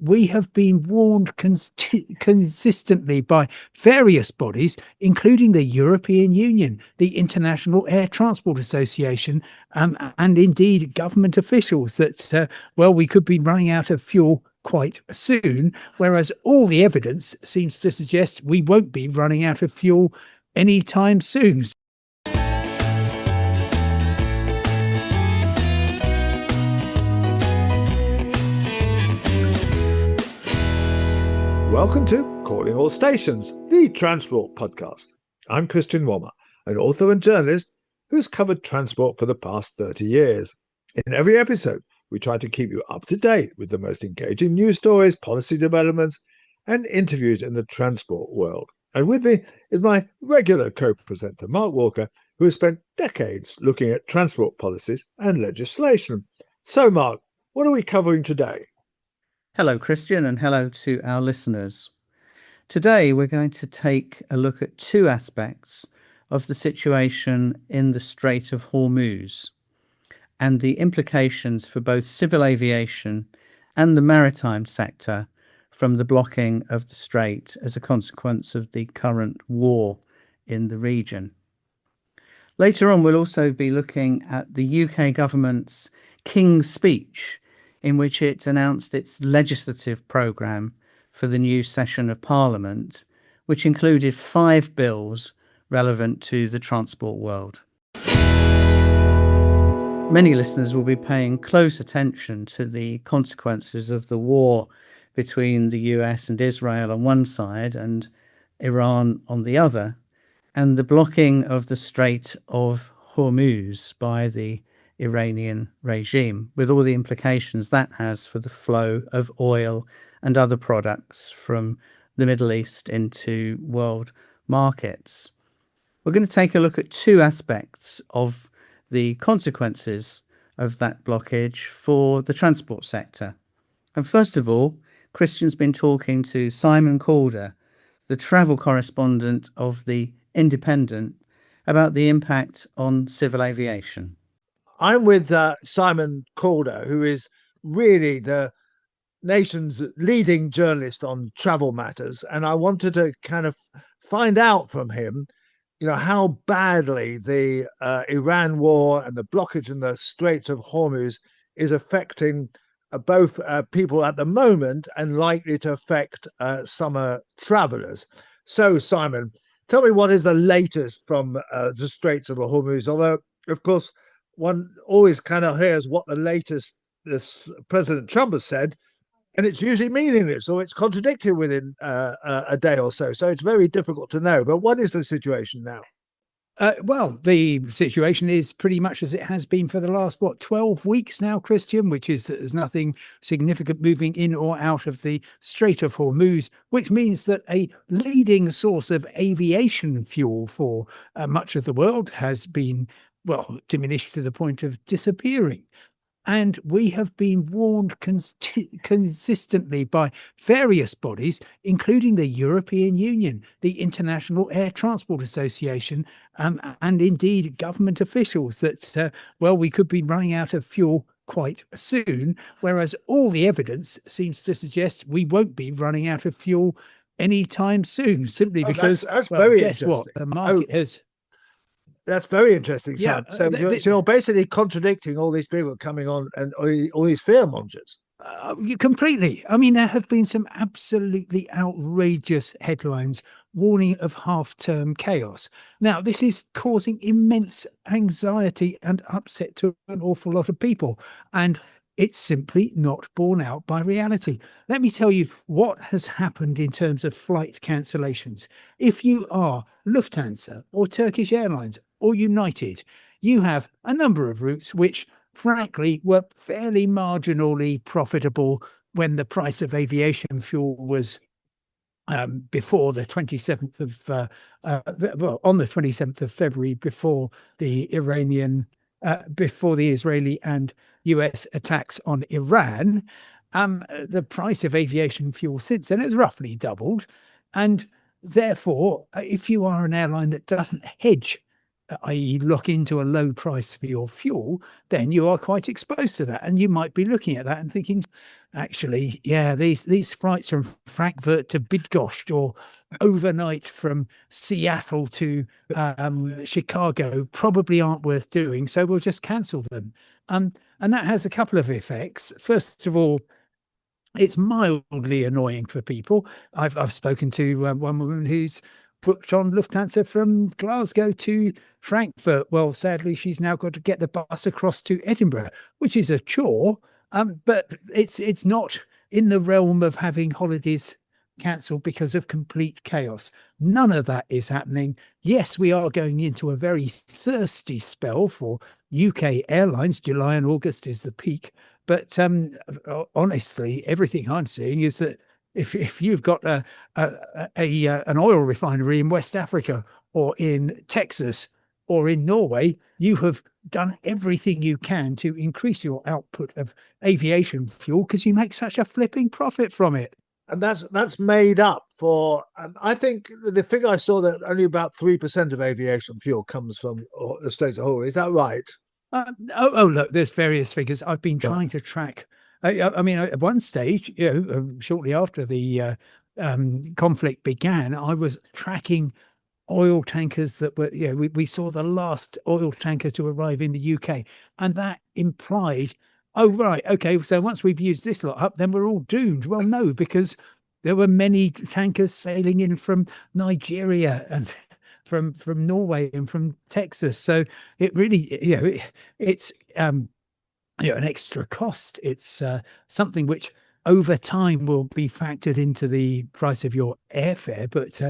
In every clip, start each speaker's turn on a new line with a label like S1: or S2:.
S1: we have been warned consistently by various bodies, including the European Union, the International Air Transport Association, and indeed government officials that, we could be running out of fuel quite soon, whereas all the evidence seems to suggest we won't be running out of fuel anytime soon.
S2: Welcome to Calling All Stations, the transport podcast. I'm Christian Wommer, an author and journalist who's covered transport for the past 30 years. In every episode, we try to keep you up to date with the most engaging news stories, policy developments, and interviews in the transport world. And with me is my regular co-presenter, Mark Walker, who has spent decades looking at transport policies and legislation. So, Mark, what are we covering today?
S3: Hello, Christian, and hello to our listeners. Today, we're going to take a look at two aspects of the situation in the Strait of Hormuz and the implications for both civil aviation and the maritime sector from the blocking of the strait as a consequence of the current war in the region. Later on, we'll also be looking at the UK government's King's Speech, in which it announced its legislative programme for the new session of Parliament, which included 5 bills relevant to the transport world. Many listeners will be paying close attention to the consequences of the war between the US and Israel on one side and Iran on the other, and the blocking of the Strait of Hormuz by the Iranian regime, with all the implications that has for the flow of oil and other products from the Middle East into world markets. We're going to take a look at two aspects of the consequences of that blockage for the transport sector. And first of all, Christian's been talking to Simon Calder, the travel correspondent of The Independent, about the impact on civil aviation.
S2: I'm with Simon Calder, who is really the nation's leading journalist on travel matters. And I wanted to kind of find out from him, how badly the Iran war and the blockage in the Strait of Hormuz is affecting both people at the moment and likely to affect summer travelers. So, Simon, tell me what is the latest from the Straits of Hormuz, although, of course, one always kind of hears what the latest President Trump has said, and it's usually meaningless or it's contradicted within a day or so. So it's very difficult to know. But what is the situation now?
S1: The situation is pretty much as it has been for the last, 12 weeks now, Christian, which is that there's nothing significant moving in or out of the Strait of Hormuz, which means that a leading source of aviation fuel for much of the world has been diminished to the point of disappearing. And we have been warned consistently by various bodies, including the European Union, the International Air Transport Association, and indeed government officials that, we could be running out of fuel quite soon, whereas all the evidence seems to suggest we won't be running out of fuel anytime soon, simply because,
S2: that's very
S1: guess what? The market has...
S2: That's very interesting, Sam.
S1: Yeah,
S2: So you're basically contradicting all these people coming on and all these fearmongers.
S1: Completely. I mean, there have been some absolutely outrageous headlines warning of half-term chaos. Now, this is causing immense anxiety and upset to an awful lot of people, and it's simply not borne out by reality. Let me tell you what has happened in terms of flight cancellations. If you are Lufthansa or Turkish Airlines or United, you have a number of routes which, frankly, were fairly marginally profitable when the price of aviation fuel was before the 27th of on the 27th of February, before the Israeli and US attacks on Iran. The price of aviation fuel since then has roughly doubled, and therefore, if you are an airline that doesn't hedge i.e. lock into a low price for your fuel, then you are quite exposed to that. And you might be looking at that and thinking, actually, yeah, these flights from Frankfurt to Bydgoszcz or overnight from Seattle to Chicago probably aren't worth doing, so we'll just cancel them. And that has a couple of effects. First of all, it's mildly annoying for people. I've spoken to one woman who's booked on Lufthansa from Glasgow to Frankfurt. Well, sadly, she's now got to get the bus across to Edinburgh, which is a chore. But it's not in the realm of having holidays cancelled because of complete chaos. None of that is happening. Yes, we are going into a very thirsty spell for UK airlines. July and August is the peak. But honestly, everything I'm seeing is that if you've got an oil refinery in West Africa or in Texas or in Norway, you have done everything you can to increase your output of aviation fuel because you make such a flipping profit from it.
S2: And that's made up for. I think the figure I saw that only about 3% of aviation fuel comes from the Strait of Hormuz. Is that right?
S1: Look, there's various figures. I've been trying to track. I mean, at one stage, shortly after the conflict began, I was tracking oil tankers that were, we saw the last oil tanker to arrive in the UK, and that implied, oh, right, okay, so once we've used this lot up, then we're all doomed. Well, no, because there were many tankers sailing in from Nigeria and from Norway and from Texas. So it really, it's an extra cost. It's something which over time will be factored into the price of your airfare. But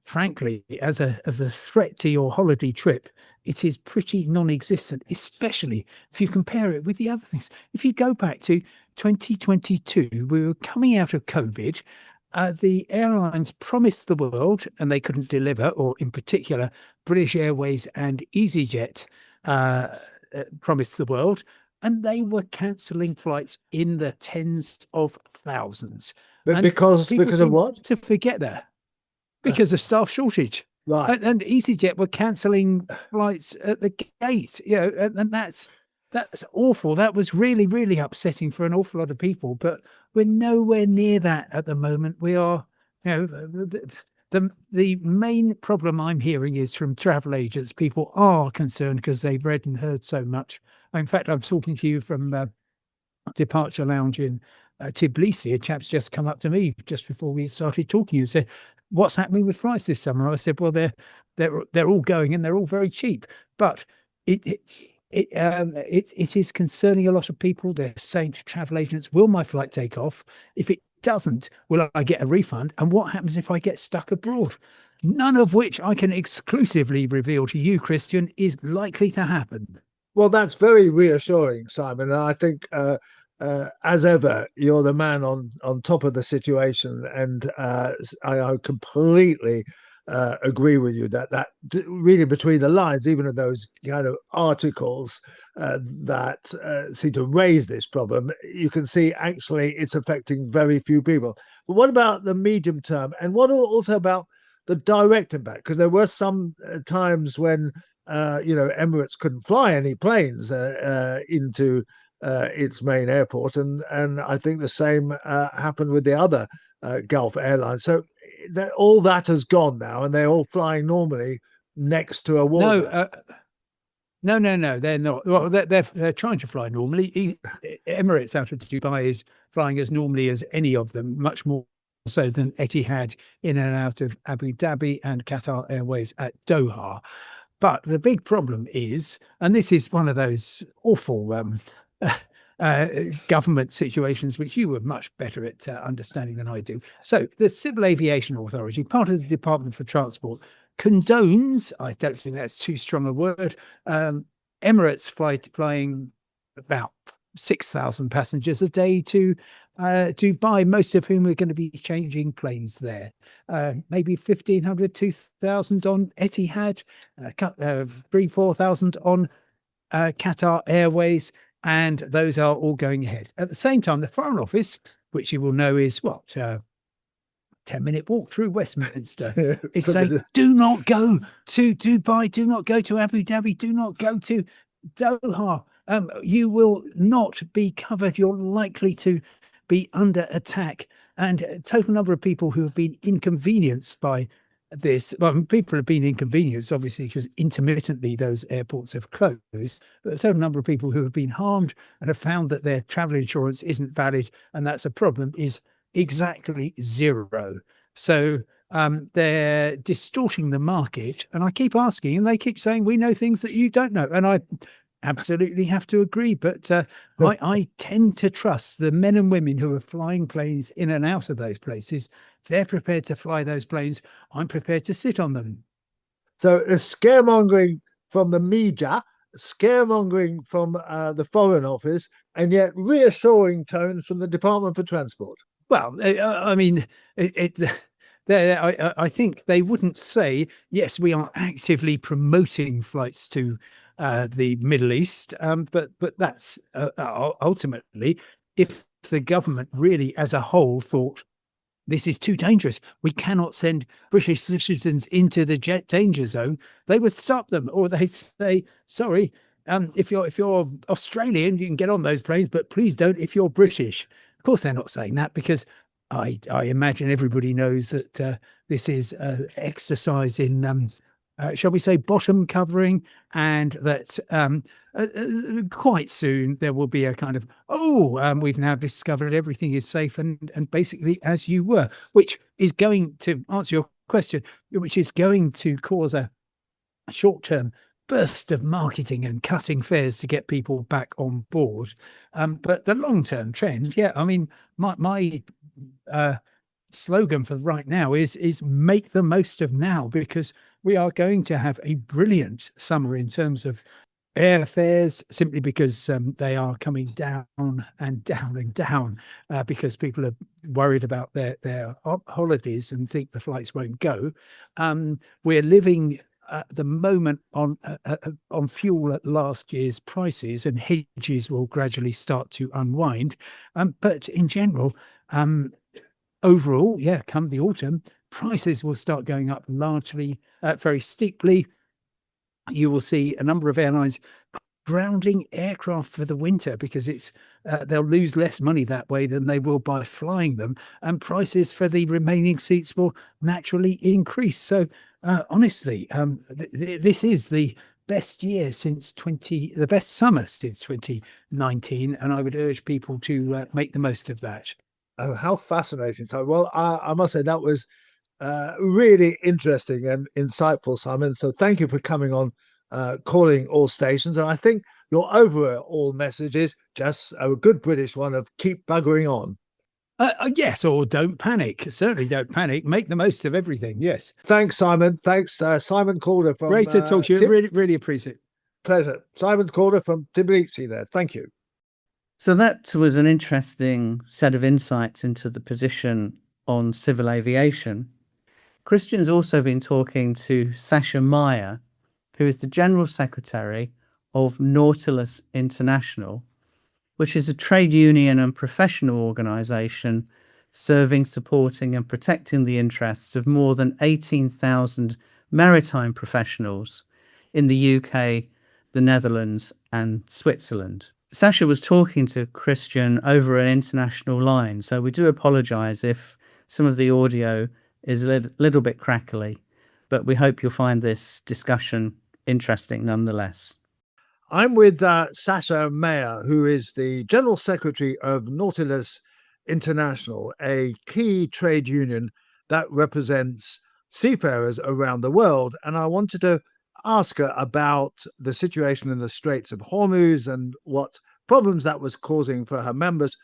S1: frankly, as a threat to your holiday trip, it is pretty non-existent, especially if you compare it with the other things. If you go back to 2022, we were coming out of COVID. The airlines promised the world, and they couldn't deliver, or in particular, British Airways and EasyJet promised the world, and they were cancelling flights in the tens of thousands.
S2: But
S1: And
S2: because
S1: people
S2: of what?
S1: seem to forget that. Because of staff shortage.
S2: Right.
S1: And EasyJet were cancelling flights at the gate, and that's awful. That was really, really upsetting for an awful lot of people. But we're nowhere near that at the moment. We are, the main problem I'm hearing is from travel agents. People are concerned because they've read and heard so much. In fact, I'm talking to you from Departure Lounge in Tbilisi. A chap's just come up to me just before we started talking and said, "What's happening with flights this summer?" I said, "Well, they're all going and they're all very cheap, but it is concerning a lot of people. They're saying to travel agents, will my flight take off? If it doesn't, will I get a refund? And what happens if I get stuck abroad?" None of which I can exclusively reveal to you, Christian, is likely to happen.
S2: Well, that's very reassuring, Simon. And I think, as ever, you're the man on top of the situation, and I completely agree with you that reading between the lines, even of those kind of articles that seem to raise this problem, you can see actually it's affecting very few people. But what about the medium term, and what also about the direct impact? Because there were some times when Emirates couldn't fly any planes into its main airport, and I think the same happened with the other Gulf airlines. So all that has gone now, and they're all flying normally next to a war zone.
S1: No, they're not. Well, they're trying to fly normally. Emirates out of Dubai is flying as normally as any of them, much more so than Etihad in and out of Abu Dhabi and Qatar Airways at Doha. But the big problem is, and this is one of those awful government situations which you were much better at understanding than I do. So the Civil Aviation Authority, part of the Department for Transport, condones, I don't think that's too strong a word, Emirates flying about 6,000 passengers a day to Dubai, most of whom are going to be changing planes there. Maybe 1,500, 2,000 on Etihad, 3,000-4,000 on Qatar Airways, and those are all going ahead. At the same time, the Foreign Office, which you will know is 10-minute walk through Westminster. It's
S2: From
S1: saying,
S2: the-
S1: do not go to Dubai, do not go to Abu Dhabi, do not go to Doha. You will not be covered. You're likely to be under attack. And total number of people who have been inconvenienced by this. Well, people have been inconvenienced, obviously, because intermittently those airports have closed. But the total number of people who have been harmed and have found that their travel insurance isn't valid, and that's a problem, is exactly zero. So they're distorting the market. And I keep asking, and they keep saying, we know things that you don't know. And I absolutely have to agree. But I tend to trust the men and women who are flying planes in and out of those places. They're prepared to fly those planes. I'm prepared to sit on them.
S2: So it's scaremongering from the media, scaremongering from the Foreign Office, and yet reassuring tones from the Department for Transport.
S1: Well, I mean, I think they wouldn't say, yes, we are actively promoting flights to the Middle East. But that's ultimately, if the government really as a whole thought this is too dangerous, we cannot send British citizens into the jet danger zone, they would stop them, or they'd say, sorry, if you're Australian, you can get on those planes, but please don't if you're British. Of course, they're not saying that, because I imagine everybody knows that this is exercise in, shall we say, bottom covering, and that quite soon there will be a kind of, we've now discovered everything is safe and basically as you were, which is going to answer your question, which is going to cause a short-term burst of marketing and cutting fares to get people back on board. But the long-term trend, I mean, my slogan for right now is make the most of now, because we are going to have a brilliant summer in terms of airfares, simply because they are coming down and down and down, because people are worried about their holidays and think the flights won't go. We're living at the moment on fuel at last year's prices, and hedges will gradually start to unwind. But in general, overall, come the autumn, prices will start going up largely, very steeply. You will see a number of airlines grounding aircraft for the winter, because it's they'll lose less money that way than they will by flying them, and prices for the remaining seats will naturally increase. So honestly, this is the best the best summer since 2019, and I would urge people to make the most of that.
S2: Oh, how fascinating. So, well, I must say that was really interesting and insightful, Simon. So thank you for coming on Calling All Stations. And I think your overall message is just a good British one of keep buggering on.
S1: Yes, or don't panic. Certainly don't panic. Make the most of everything. Yes.
S2: Thanks, Simon. Thanks, Simon Calder from...
S1: Great to talk to you. Really, really appreciate it.
S2: Pleasure. Simon Calder from Tbilisi there. Thank you.
S3: So that was an interesting set of insights into the position on civil aviation. Christian's also been talking to Sascha Meijer, who is the General Secretary of Nautilus International, which is a trade union and professional organisation serving, supporting and protecting the interests of more than 18,000 maritime professionals in the UK, the Netherlands and Switzerland. Sascha was talking to Christian over an international line, so we do apologise if some of the audio is a little bit crackly, but we hope you'll find this discussion interesting nonetheless.
S2: I'm with Sascha Meijer, who is the General Secretary of Nautilus International, a key trade union that represents seafarers around the world. And I wanted to ask her about the situation in the Straits of Hormuz and what problems that was causing for her members.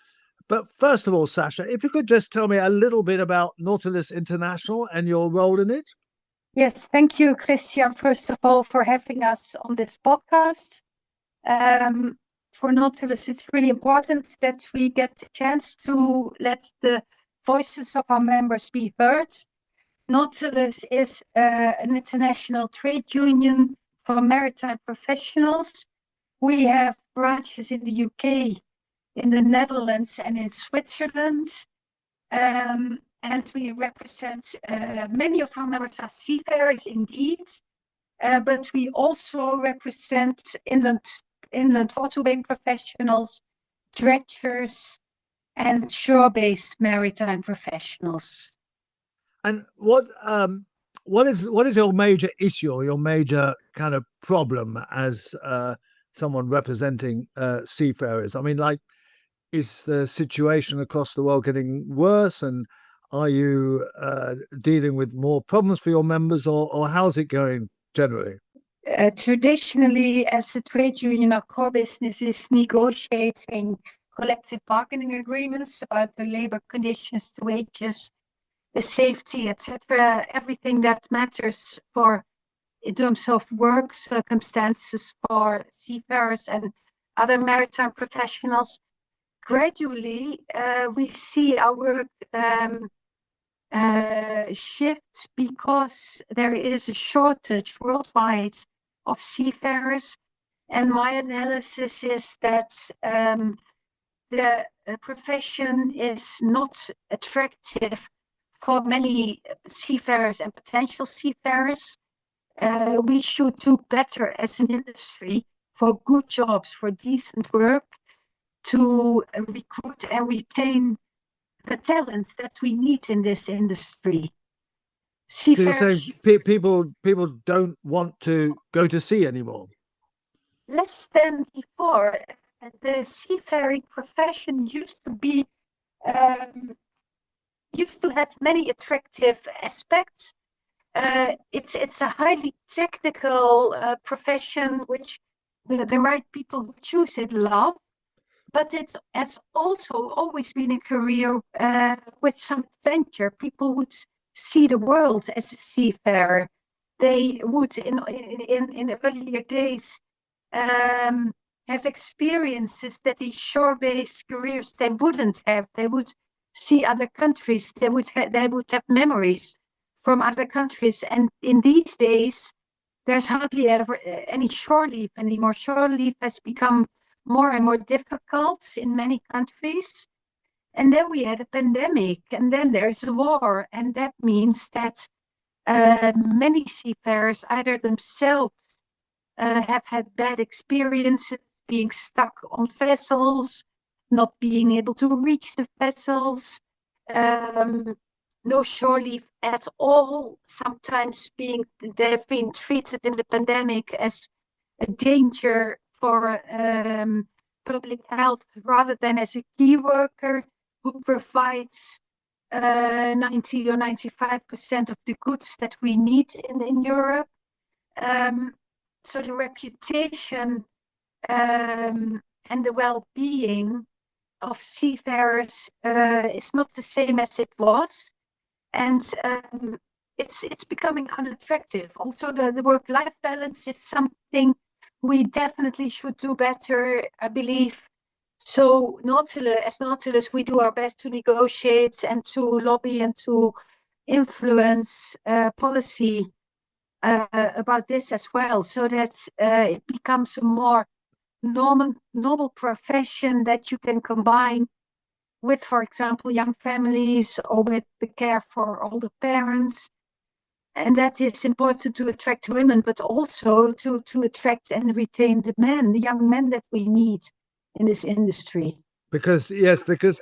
S2: But first of all, Sascha, if you could just tell me a little bit about Nautilus International and your role in it.
S4: Yes, thank you, Christian, first of all, for having us on this podcast. For Nautilus, it's really important that we get the chance to let the voices of our members be heard. Nautilus is an international trade union for maritime professionals. We have branches in the UK, in the Netherlands and in Switzerland. and we represent many of our members are seafarers indeed, but we also represent inland waterway professionals, dredgers, and shore-based maritime professionals.
S2: And what is your major issue or your major kind of problem as someone representing seafarers? I mean, like, is the situation across the world getting worse, and are you dealing with more problems for your members, or how's it going generally?
S4: Traditionally, as a trade union, our core business is negotiating collective bargaining agreements about the labor conditions, the wages, the safety, etc. Everything that matters for in terms of work circumstances for seafarers and other maritime professionals. Gradually, we see our work shift because there is a shortage worldwide of seafarers. And my analysis is that the profession is not attractive for many seafarers and potential seafarers. We should do better as an industry for good jobs, for decent work, to recruit and retain the talents that we need in this industry.
S2: So you're saying people don't want to go to sea anymore?
S4: Less than before. The seafaring profession used to have many attractive aspects. It's a highly technical profession, which the right people who choose it love. But it has also always been a career with some adventure. People would see the world as a seafarer. They would, in earlier days, have experiences that in shore-based careers they wouldn't have. They would see other countries. They would have memories from other countries. And in these days, there's hardly ever any shore leave anymore. Shore leave has become more and more difficult in many countries. And then we had a pandemic, and then there's a war. And that means that many seafarers, either themselves have had bad experiences being stuck on vessels, not being able to reach the vessels, no shore leave at all. Sometimes they've been treated in the pandemic as a danger for public health rather than as a key worker who provides 90 or 95% of the goods that we need in Europe. So the reputation and the well-being of seafarers is not the same as it was. And it's becoming unattractive. Also, the work-life balance is something we definitely should do better, I believe. So Nautilus, we do our best to negotiate and to lobby and to influence policy about this as well, so that it becomes a more normal profession that you can combine with, for example, young families or with the care for older parents. And that is important to attract women, but also to attract and retain the young men that we need in this industry.
S2: Because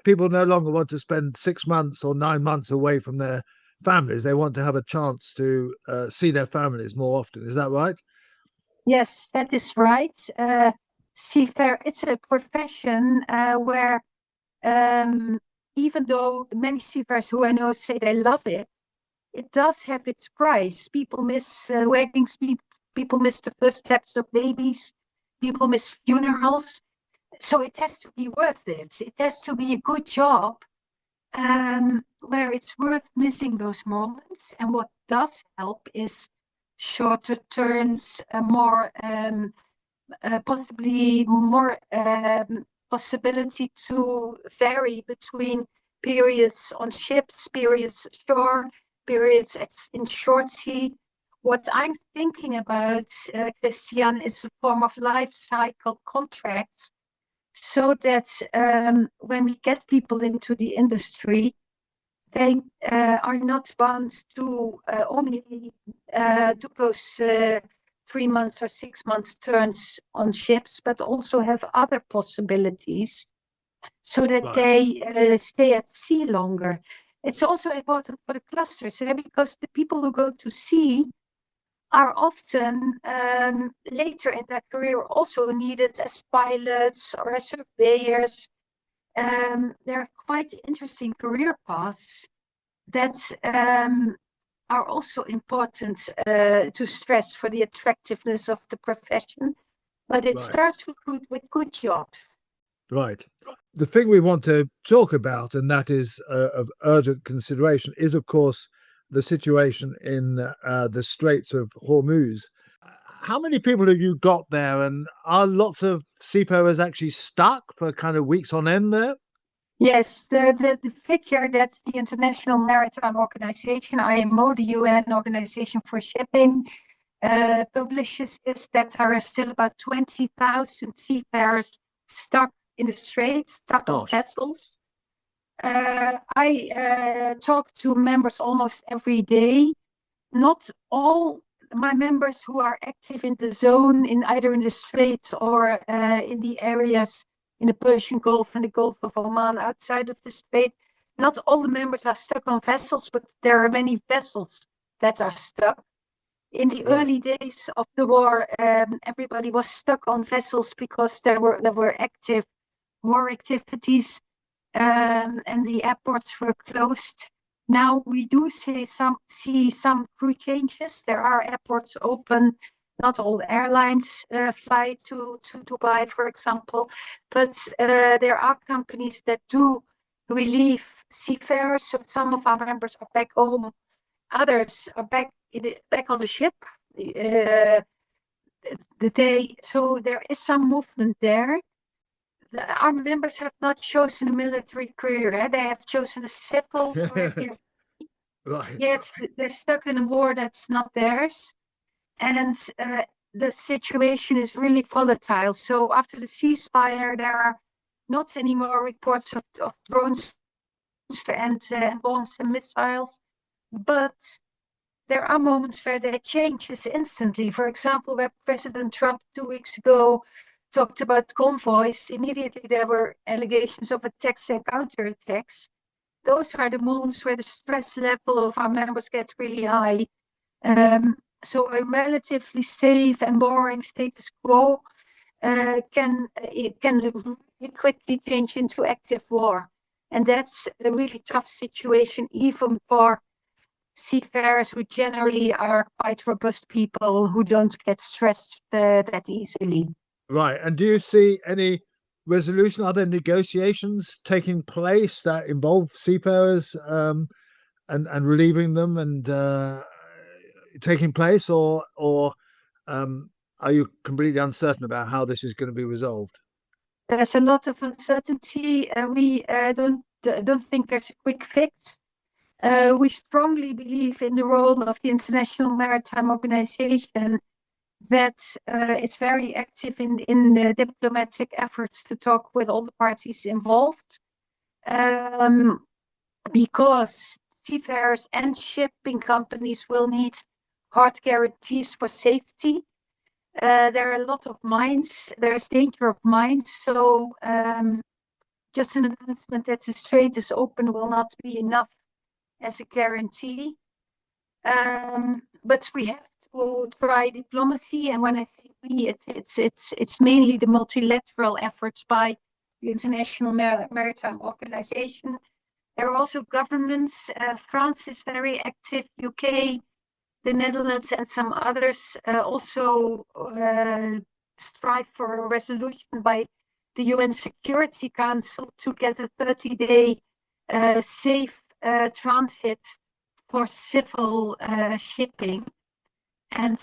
S2: people no longer want to spend 6 months or 9 months away from their families. They want to have a chance to see their families more often. Is that right?
S4: Yes, that is right. Seafarer, it's a profession where even though many seafarers who I know say they love it, it does have its price. People miss weddings, people miss the first steps of babies, people miss funerals. So it has to be worth it. It has to be a good job where it's worth missing those moments. And what does help is shorter turns, possibly more possibility to vary between periods on ships, periods ashore, periods in short sea. What I'm thinking about, Christian, is a form of life cycle contracts, so that when we get people into the industry, they are not bound to only do those 3 months or 6 months turns on ships, but also have other possibilities so that
S2: Right.
S4: they stay at sea longer. It's also important for the clusters because the people who go to sea are often later in their career also needed as pilots or as surveyors. There are quite interesting career paths that are also important to stress for the attractiveness of the profession. But it
S2: Right.
S4: starts with good jobs.
S2: Right. The thing we want to talk about, and that is of urgent consideration, is, of course, the situation in the Straits of Hormuz. How many people have you got there, and are lots of seafarers actually stuck for kind of weeks on end there?
S4: Yes, the figure that the International Maritime Organization, IMO, the UN Organization for Shipping, publishes is that there are still about 20,000 seafarers stuck in the Straits, stuck on vessels. I talk to members almost every day. Not all my members who are active in the zone, in either in the Strait or in the areas in the Persian Gulf and the Gulf of Oman outside of the Strait, not all the members are stuck on vessels, but there are many vessels that are stuck. In the early days of the war, everybody was stuck on vessels because there were active war activities, and the airports were closed. Now we do see some crew changes. There are airports open. Not all airlines fly to Dubai, for example, but there are companies that do relieve seafarers. So some of our members are back home. Others are back on the ship. So there is some movement there. Our members have not chosen a military career. They have chosen a civil career.
S2: Right.
S4: Yet they're stuck in a war that's not theirs. And the situation is really volatile. So after the ceasefire, there are not any more reports of drones and bombs and missiles. But there are moments where they change this instantly. For example, where President Trump 2 weeks ago talked about convoys, immediately there were allegations of attacks and counterattacks. Those are the moments where the stress level of our members gets really high. So a relatively safe and boring status quo can really quickly change into active war. And that's a really tough situation, even for seafarers who generally are quite robust people who don't get stressed that easily.
S2: Right. And do you see any resolution? Are there negotiations taking place that involve seafarers and relieving them and taking place, or are you completely uncertain about how this is going to be resolved?
S4: There's a lot of uncertainty. We don't think there's a quick fix. We strongly believe in the role of the International Maritime Organization, that it's very active in the diplomatic efforts to talk with all the parties involved, because seafarers and shipping companies will need hard guarantees for safety. There are a lot of mines. There's danger of mines. So just an announcement that the strait is open will not be enough as a guarantee. But we have to try diplomacy, and when I say we, it's mainly the multilateral efforts by the International Maritime Organization. There are also governments. France is very active. UK, the Netherlands, and some others also strive for a resolution by the UN Security Council to get a 30-day safe transit for civil shipping. And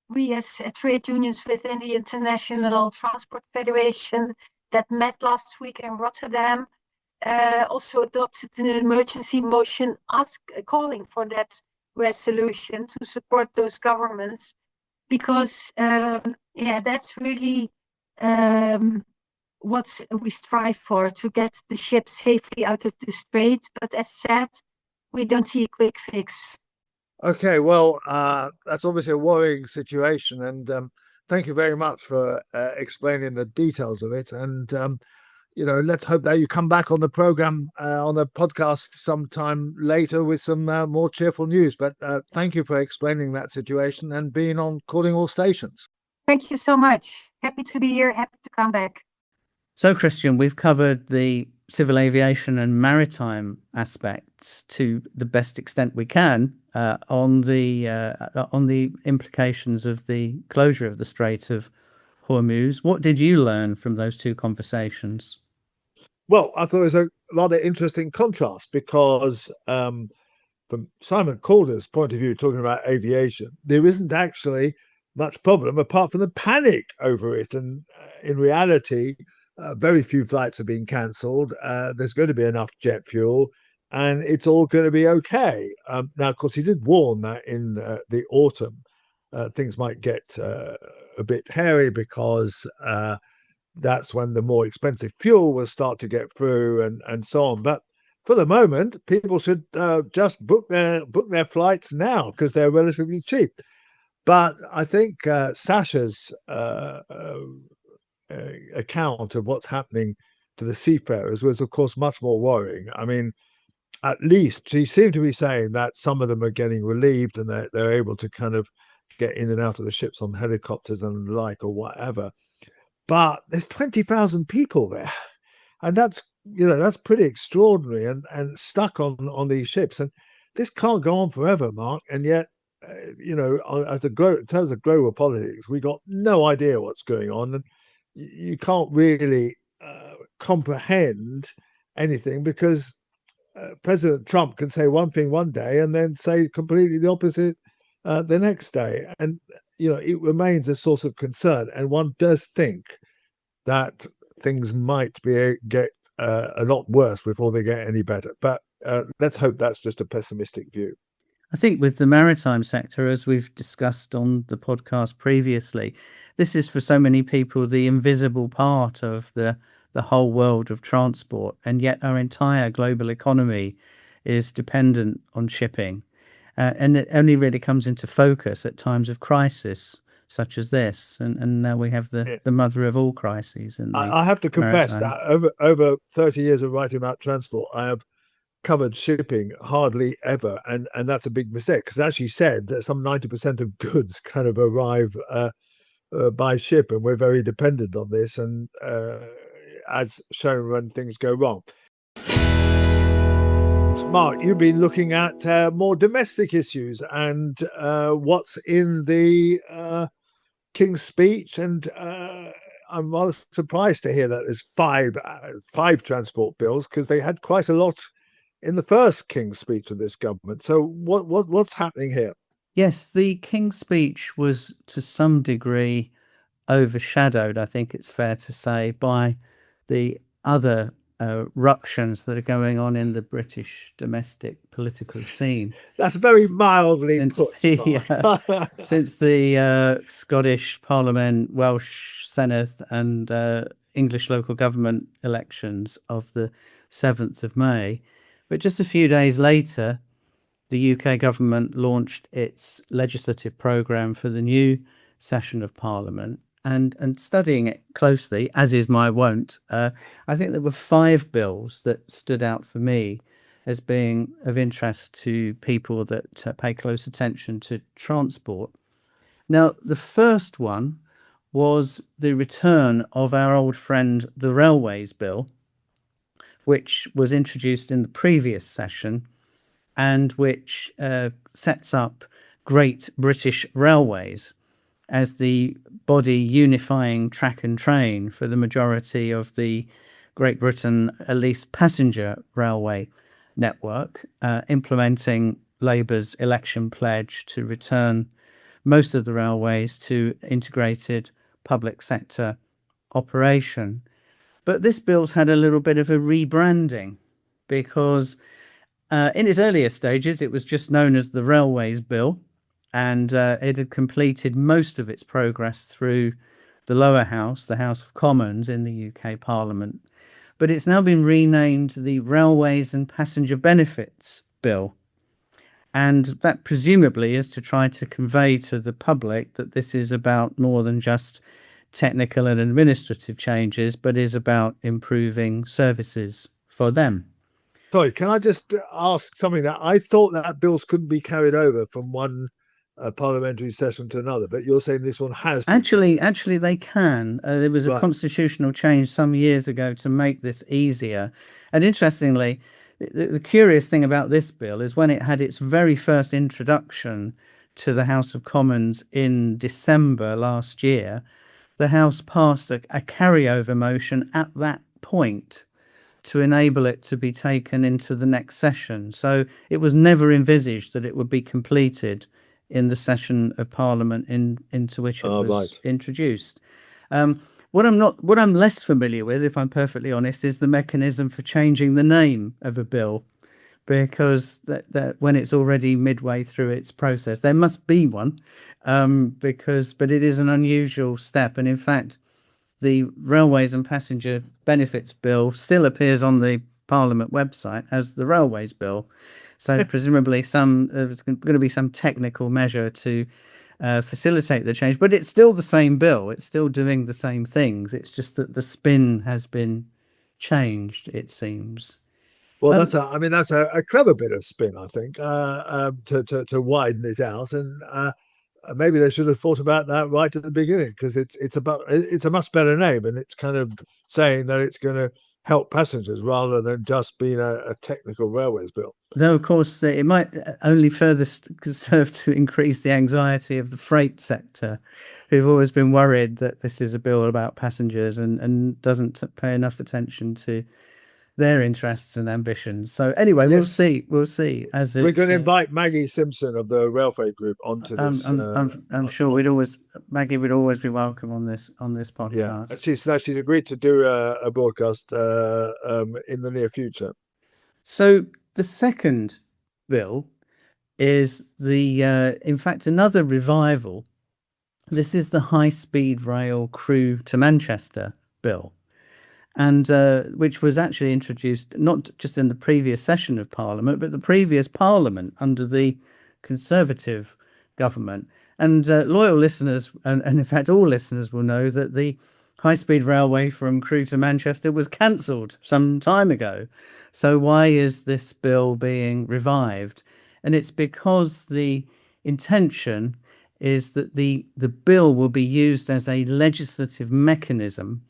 S4: we as trade unions within the International Transport Federation that met last week in Rotterdam also adopted an emergency motion calling for that resolution to support those governments, because that's really what we strive for, to get the ship safely out of the strait. But as said, we don't see a quick fix.
S2: Okay, well, that's obviously a worrying situation, and thank you very much for explaining the details of it. And let's hope that you come back on the program, on the podcast sometime later with some more cheerful news. But thank you for explaining that situation and being on Calling All Stations.
S4: Thank you so much. Happy to be here. Happy to come back.
S3: So, Christian, we've covered the civil aviation and maritime aspects to the best extent we can on the implications of the closure of the Strait of Hormuz. What did you learn from those two conversations?
S2: Well, I thought it was a rather interesting contrast because from Simon Calder's point of view, talking about aviation, there isn't actually much problem apart from the panic over it. And in reality, very few flights have been cancelled. There's going to be enough jet fuel and it's all going to be okay. Now, of course, he did warn that in the autumn, things might get a bit hairy because that's when the more expensive fuel will start to get through and so on. But for the moment, people should just book their flights now because they're relatively cheap. But I think Sascha's account of what's happening to the seafarers was, of course, much more worrying. I mean, at least she seemed to be saying that some of them are getting relieved and they're able to kind of get in and out of the ships on helicopters and the like or whatever. But there's 20,000 people there, and that's pretty extraordinary and stuck on these ships. And this can't go on forever, Mark. And yet, in terms of global politics, we got no idea what's going on, and you can't really comprehend anything because President Trump can say one thing one day and then say completely the opposite the next day. And it remains a source of concern, and one does think that things might get a lot worse before they get any better. But let's hope that's just a pessimistic view.
S3: I think with the maritime sector, as we've discussed on the podcast previously, this is for so many people the invisible part of the whole world of transport, and yet our entire global economy is dependent on shipping. And it only really comes into focus at times of crisis such as this. And now we have the mother of all crises.
S2: I have to confess that over 30 years of writing about transport, I have covered shipping hardly ever. And that's a big mistake because, as you said, some 90% of goods kind of arrive by ship, and we're very dependent on this. And as shown when things go wrong. Mark, you've been looking at more domestic issues and what's in the King's Speech, and I'm rather surprised to hear that there's five transport bills because they had quite a lot in the first King's Speech of this government. So what's happening here?
S3: Yes, the King's Speech was to some degree overshadowed, I think it's fair to say, by the other ructions that are going on in the British domestic political scene.
S2: That's very mildly put.
S3: Since the Scottish Parliament, Welsh Senate and English local government elections of the 7th of May. But just a few days later, the UK government launched its legislative programme for the new session of Parliament. And studying it closely, as is my wont, I think there were 5 bills that stood out for me as being of interest to people that pay close attention to transport. Now, the first one was the return of our old friend, the Railways Bill, which was introduced in the previous session and which sets up Great British Railways as the body unifying track and train for the majority of the Great Britain, at least passenger railway network, implementing Labour's election pledge to return most of the railways to integrated public sector operation. But this bill's had a little bit of a rebranding because in its earlier stages, it was just known as the Railways Bill, and it had completed most of its progress through the lower house, the House of Commons in the UK Parliament. But it's now been renamed the Railways and Passenger Benefits Bill. And that presumably is to try to convey to the public that this is about more than just technical and administrative changes, but is about improving services for them.
S2: Sorry, can I just ask something that I thought that bills couldn't be carried over from one parliamentary session to another, but you're saying this one has been.
S3: Actually, they can. There was a
S2: Right.
S3: constitutional change some years ago to make this easier. And interestingly, the curious thing about this bill is when it had its very first introduction to the House of Commons in December last year, the House passed a carryover motion at that point to enable it to be taken into the next session. So it was never envisaged that it would be completed in the session of Parliament into which it was introduced. What I'm less familiar with, if I'm perfectly honest, is the mechanism for changing the name of a bill, because that when it's already midway through its process, there must be one, but it is an unusual step. And in fact, the Railways and Passenger Benefits Bill still appears on the Parliament website as the Railways Bill. So presumably there's going to be some technical measure to facilitate the change, but it's still the same bill. It's still doing the same things. It's just that the spin has been changed, it seems.
S2: Well, that's a clever bit of spin, I think, to widen it out, and maybe they should have thought about that right at the beginning, because it's a much better name, and it's kind of saying that it's going to help passengers rather than just being a technical railways bill.
S3: Though, of course, it might only further serve to increase the anxiety of the freight sector, who've always been worried that this is a bill about passengers and doesn't pay enough attention to their interests and ambitions. So anyway, yes. We'll see. As
S2: we're going to invite Maggie Simpson of the Rail Freight Group onto this.
S3: I'm sure Maggie would always be welcome on this podcast.
S2: Yeah, she's agreed to do a broadcast in the near future.
S3: So the second bill is in fact, another revival. This is the High Speed Rail Crewe to Manchester bill, and which was actually introduced not just in the previous session of Parliament, but the previous Parliament under the Conservative government. And loyal listeners, and in fact all listeners, will know that the high-speed railway from Crewe to Manchester was cancelled some time ago. So why is this bill being revived? And it's because the intention is that the bill will be used as a legislative mechanism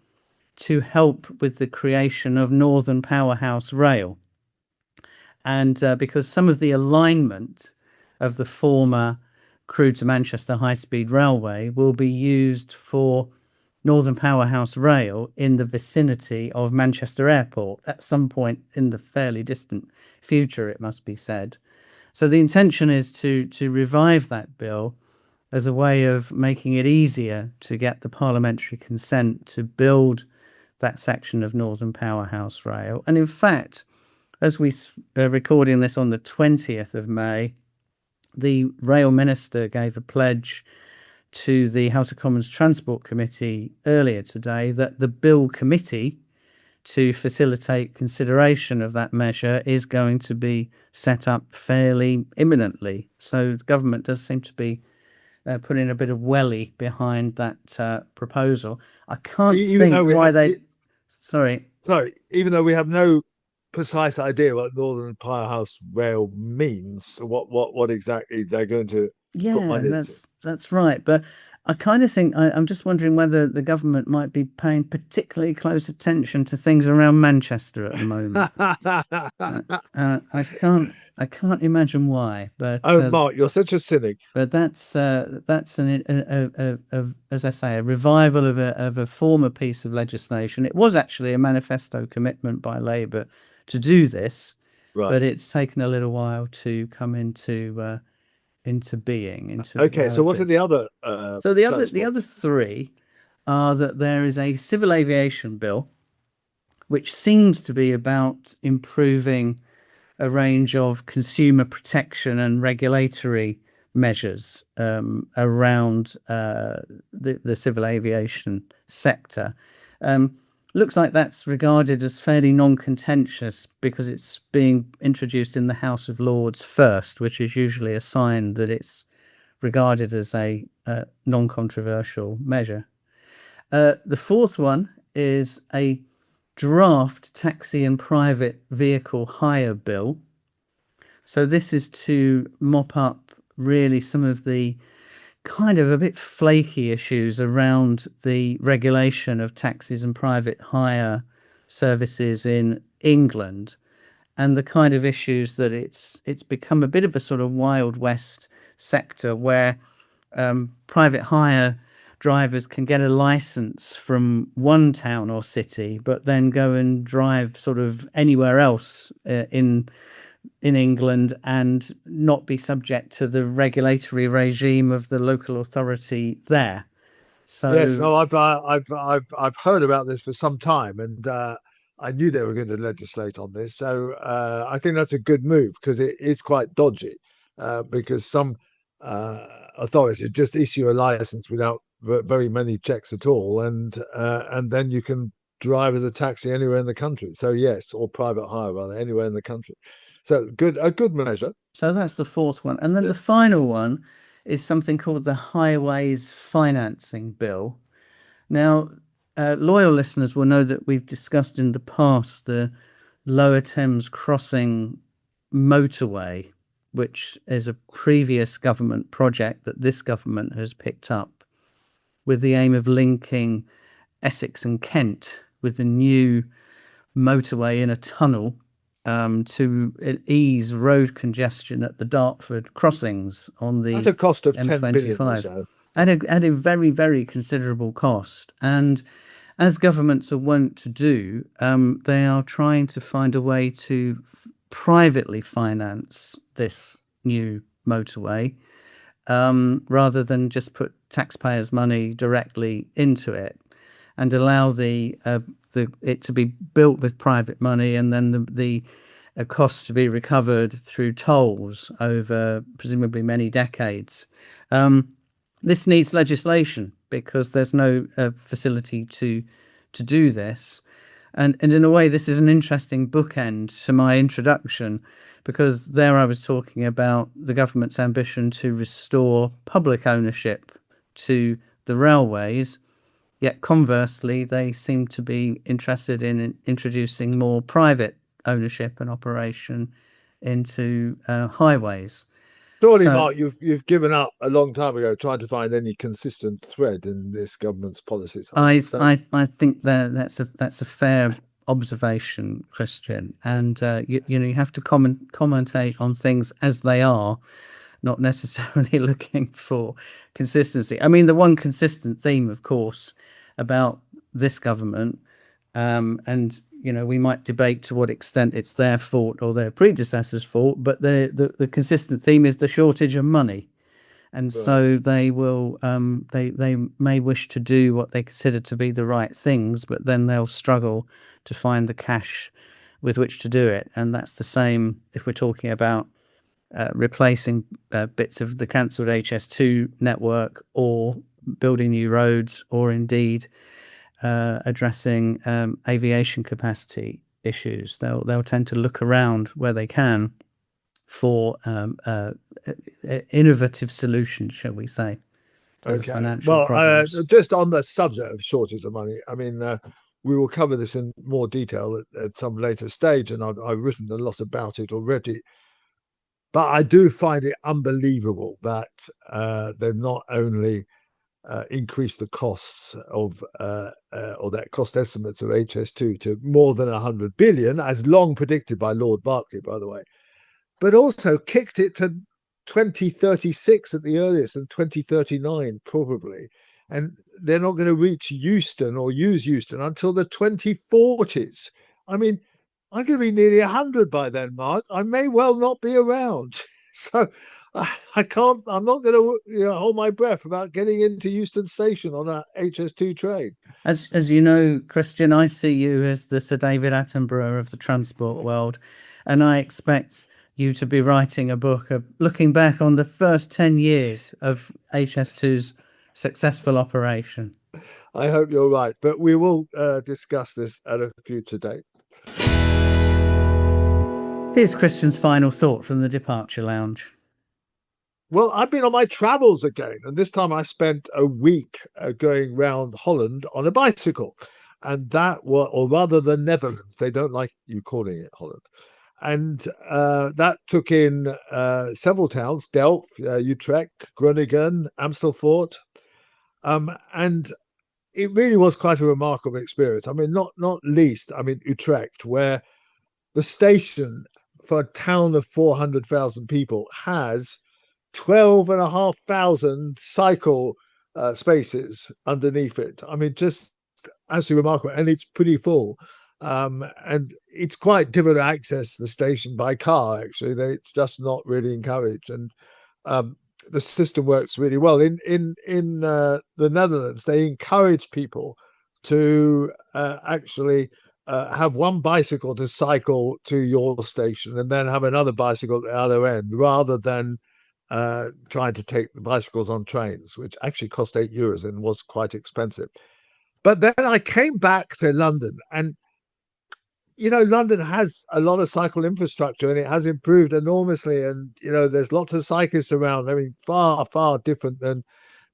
S3: to help with the creation of Northern Powerhouse Rail. And because some of the alignment of the former Crewe to Manchester high-speed railway will be used for Northern Powerhouse Rail in the vicinity of Manchester Airport at some point in the fairly distant future, it must be said. So the intention is to revive that bill as a way of making it easier to get the parliamentary consent to build that section of Northern Powerhouse Rail. And in fact, as we are recording this on the 20th of May, the Rail Minister gave a pledge to the House of Commons Transport Committee earlier today that the Bill Committee to facilitate consideration of that measure is going to be set up fairly imminently. So the government does seem to be putting a bit of welly behind that proposal. I can't think why they... Sorry,
S2: even though we have no precise idea what Northern Powerhouse Rail means, what exactly they're going to put money into.
S3: That's right. But I kind of think I'm just wondering whether the government might be paying particularly close attention to things around Manchester at the moment. I can't imagine why. But
S2: Mark, you're such a cynic.
S3: But that's as I say, a revival of a former piece of legislation. It was actually a manifesto commitment by Labour to do this, right, but it's taken a little while to come into being.
S2: So what are the other?
S3: So the other three are that there is a civil aviation bill, which seems to be about improving a range of consumer protection and regulatory measures around the civil aviation sector. Looks like that's regarded as fairly non-contentious because it's being introduced in the House of Lords first, which is usually a sign that it's regarded as a non-controversial measure. The fourth one is a draft taxi and private vehicle hire bill. So this is to mop up really some of the kind of a bit flaky issues around the regulation of taxis and private hire services in England, and the kind of issues that it's become a bit of a sort of Wild West sector where private hire drivers can get a license from one town or city, but then go and drive sort of anywhere else in England and not be subject to the regulatory regime of the local authority there. So
S2: yes, no, I've heard about this for some time, and I knew they were going to legislate on this. So I think that's a good move because it is quite dodgy. Because some authorities just issue a license without very many checks at all, and then you can drive as a taxi anywhere in the country. So yes, or private hire rather, anywhere in the country. So a good measure.
S3: So that's the fourth one, and then the final one is something called the Highways Financing Bill. Now, loyal listeners will know that we've discussed in the past the Lower Thames Crossing motorway, which is a previous government project that this government has picked up with the aim of linking Essex and Kent with a new motorway in a tunnel to ease road congestion at the Dartford crossings on the
S2: At a cost of
S3: M25.
S2: 10 billion or so.
S3: At a very, very considerable cost. And as governments are wont to do, they are trying to find a way to privately finance this new motorway rather than just put taxpayers' money directly into it, and allow it to be built with private money, and then the costs to be recovered through tolls over presumably many decades. This needs legislation because there's no facility to do this. And in a way, this is an interesting bookend to my introduction, because there I was talking about the government's ambition to restore public ownership to the railways, yet conversely, they seem to be interested in introducing more private ownership and operation into highways.
S2: Surely,
S3: So-
S2: Mark, you've given up a long time ago trying to find any consistent thread in this government's policies.
S3: I think that's a fair observation, Christian, and you have to commentate on things as they are, not necessarily looking for consistency. I mean, the one consistent theme, of course, about this government, and we might debate to what extent it's their fault or their predecessors' fault, but the consistent theme is the shortage of money. And so they will they may wish to do what they consider to be the right things, but then they'll struggle to find the cash with which to do it. And that's the same if we're talking about replacing bits of the cancelled HS2 network, or building new roads, or indeed addressing aviation capacity issues. They'll tend to look around where they can for innovative solutions, shall we say, to the financial problems.
S2: Just on the subject of shortage of money, I mean, we will cover this in more detail at some later stage, and I've written a lot about it already. But I do find it unbelievable that they've not only increased the costs of or that cost estimates of HS2 to more than 100 billion, as long predicted by Lord Berkeley, by the way, but also kicked it to 2036 at the earliest, and 2039 probably. And they're not going to reach Euston or use Euston until the 2040s. I mean, I'm going to be nearly 100 by then, Mark. I may well not be around. So I'm not going to hold my breath about getting into Euston Station on a HS2 train.
S3: As you know, Christian, I see you as the Sir David Attenborough of the transport world, and I expect you to be writing a book looking back on the first 10 years of HS2's successful operation.
S2: I hope you're right, but we will discuss this at a future date.
S3: Here's Christian's final thought from the departure lounge.
S2: Well, I've been on my travels again, and this time I spent a week going round Holland on a bicycle, and or rather the Netherlands. They don't like you calling it Holland. And that took in several towns: Delft, Utrecht, Groningen, Amersfoort, and it really was quite a remarkable experience. I mean, not least, Utrecht, where the station for a town of 400,000 people has 12,500 cycle spaces underneath it. I mean, just absolutely remarkable, and it's pretty full. And it's quite difficult to access the station by car. Actually, it's just not really encouraged, and the system works really well. In the Netherlands, they encourage people to actually have one bicycle to cycle to your station, and then have another bicycle at the other end, rather than trying to take the bicycles on trains, which actually cost €8 and was quite expensive. But then I came back to London, and London has a lot of cycle infrastructure, and it has improved enormously. And there's lots of cyclists around. I mean, far, far different than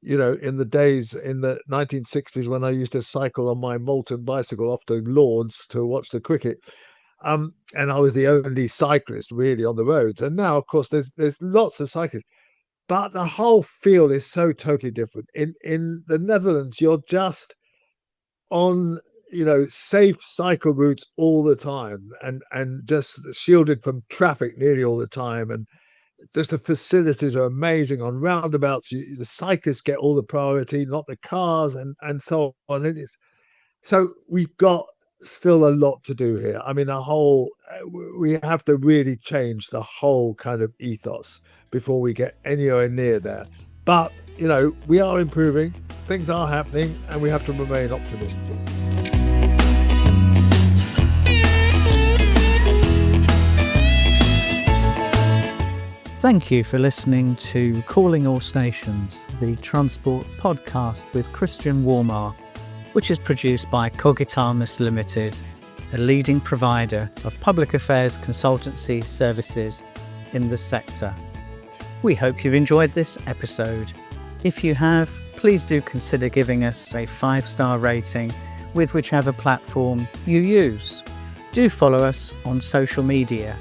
S2: in the days in the 1960s when I used to cycle on my Moulton bicycle off to Lords to watch the cricket. And I was the only cyclist really on the roads. And now, of course, there's lots of cyclists, but the whole feel is so totally different. In the Netherlands, you're just on safe cycle routes all the time, and just shielded from traffic nearly all the time, and just the facilities are amazing. On roundabouts, the cyclists get all the priority, not the cars, and so on. So we've got still a lot to do here. I mean, we have to really change the whole kind of ethos before we get anywhere near there. But we are improving, things are happening, and we have to remain optimistic.
S3: Thank you for listening to Calling All Stations, the transport podcast with Christian Warmar, which is produced by Cogitamus Limited, a leading provider of public affairs consultancy services in the sector. We hope you've enjoyed this episode. If you have, please do consider giving us a 5-star rating with whichever platform you use. Do follow us on social media.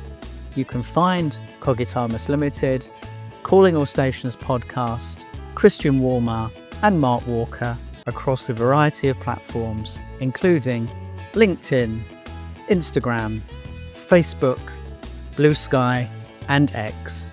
S3: You can find Cogitamus Limited, Calling All Stations podcast, Christian Warmar and Mark Walker across a variety of platforms, including LinkedIn, Instagram, Facebook, Blue Sky and X.